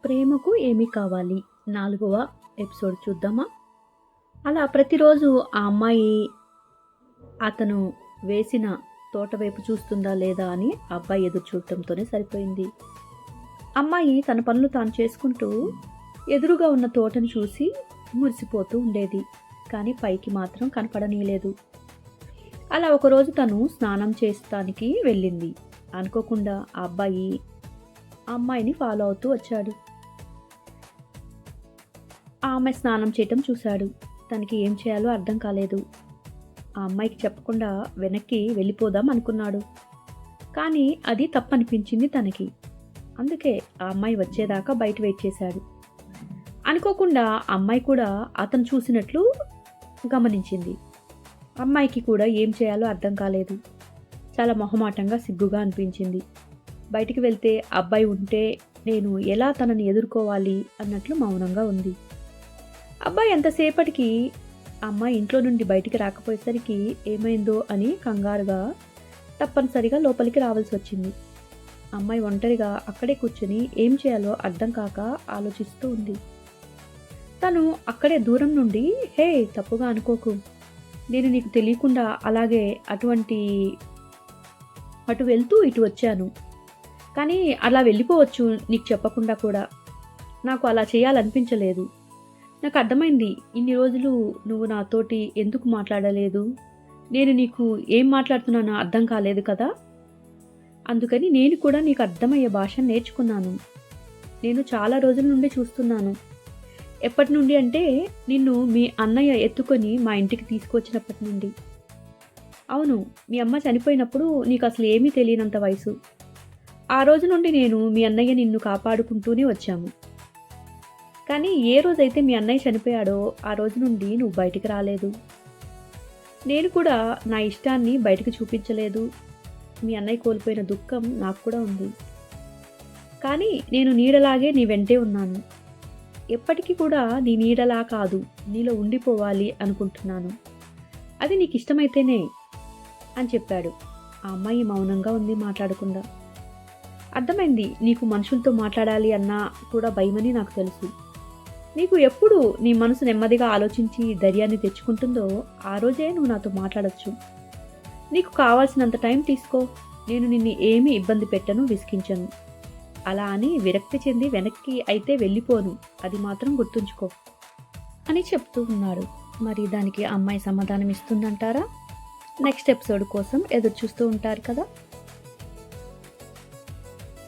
ప్రేమకు ఏమి కావాలి 4వ ఎపిసోడ్ చూద్దామా? అలా ప్రతిరోజు ఆ అమ్మాయి అతను వేసిన తోట వైపు చూస్తుందా లేదా అని ఆ అబ్బాయి ఎదురు చూడటంతోనే సరిపోయింది. అమ్మాయి తన పనులు తాను చేసుకుంటూ ఎదురుగా ఉన్న తోటను చూసి మురిసిపోతూ ఉండేది. కానీ పైకి మాత్రం కనపడనీయలేదు. అలా ఒకరోజు తను స్నానం చేస్తానికి వెళ్ళింది. అనుకోకుండా ఆ అబ్బాయి ఆ అమ్మాయిని ఫాలో అవుతూ వచ్చాడు. ఆమె స్నానం చేయటం చూశాడు. తనకి ఏం చేయాలో అర్థం కాలేదు. ఆ అమ్మాయికి చెప్పకుండా వెనక్కి వెళ్ళిపోదాం అనుకున్నాడు. కానీ అది తప్పనిపించింది తనకి. అందుకే ఆ అమ్మాయి వచ్చేదాకా బయట వెయిట్ చేశాడు. అనుకోకుండా అమ్మాయి కూడా అతను చూసినట్లు గమనించింది. అమ్మాయికి కూడా ఏం చేయాలో అర్థం కాలేదు. చాలా మొహమాటంగా సిగ్గుగా అనిపించింది. బయటికి వెళ్తే అబ్బాయి ఉంటే నేను ఎలా తనని ఎదుర్కోవాలి అన్నట్లు మౌనంగా ఉంది. అబ్బాయి ఎంతసేపటికి అమ్మాయి ఇంట్లో నుండి బయటికి రాకపోయేసరికి ఏమైందో అని కంగారుగా తప్పనిసరిగా లోపలికి రావాల్సి వచ్చింది. అమ్మాయి ఒంటరిగా అక్కడే కూర్చొని ఏం చేయాలో అర్థం కాక ఆలోచిస్తూ ఉంది. తను అక్కడే దూరం నుండి, హే తప్పుగా అనుకోకు, నేను నీకు తెలియకుండా అలాగే అటు వెళ్తూ ఇటు వచ్చాను. కానీ అలా వెళ్ళిపోవచ్చు నీకు చెప్పకుండా కూడా. నాకు అలా చేయాలనిపించలేదు. నాకు అర్థమైంది, ఇన్ని రోజులు నువ్వు నాతోటి ఎందుకు మాట్లాడలేదు, నేను నీకు ఏం మాట్లాడుతున్నానో అర్థం కాలేదు కదా. అందుకని నేను కూడా నీకు అర్థమయ్యే భాష నేర్చుకున్నాను. నేను చాలా రోజుల నుండి చూస్తున్నాను. ఎప్పటి నుండి అంటే నిన్ను మీ అన్నయ్య ఎత్తుకొని మా ఇంటికి తీసుకొచ్చినప్పటి నుండి. అవును, మీ అమ్మ చనిపోయినప్పుడు నీకు అసలు ఏమీ తెలియనంత వయసు. ఆ రోజు నుండి నేను మీ అన్నయ్య నిన్ను కాపాడుకుంటూనే వచ్చాము. కానీ ఏ రోజైతే మీ అన్నయ్య చనిపోయాడో ఆ రోజు నుండి నువ్వు బయటికి రాలేదు. నేను కూడా నా ఇష్టాన్ని బయటకు చూపించలేదు. మీ అన్నయ్య కోల్పోయిన దుఃఖం నాకు కూడా ఉంది. కానీ నేను నీడలాగే నీ వెంటే ఉన్నాను. ఎప్పటికీ కూడా నీ నీడలా కాదు, నీలో ఉండిపోవాలి అనుకుంటున్నాను. అది నీకు ఇష్టమైతేనే అని చెప్పాడు. ఆ అమ్మాయి మౌనంగా ఉంది, మాట్లాడకుండా. అర్థమైంది, నీకు మనుషులతో మాట్లాడాలి అన్నా కూడా భయమని నాకు తెలుసు. నీకు ఎప్పుడు నీ మనసు నెమ్మదిగా ఆలోచించి ధైర్యాన్ని తెచ్చుకుంటుందో ఆ రోజే నువ్వు నాతో మాట్లాడచ్చు. నీకు కావాల్సినంత టైం తీసుకో. నేను నిన్ను ఏమీ ఇబ్బంది పెట్టను, విసిగించను. అలా అని విరక్తి చెంది వెనక్కి అయితే వెళ్ళిపోను, అది మాత్రం గుర్తుంచుకో అని చెప్తూ ఉన్నాడు. మరి దానికి అమ్మాయి సమాధానం ఇస్తుందంటారా? నెక్స్ట్ ఎపిసోడ్ కోసం ఎదురు చూస్తూ ఉంటారు కదా.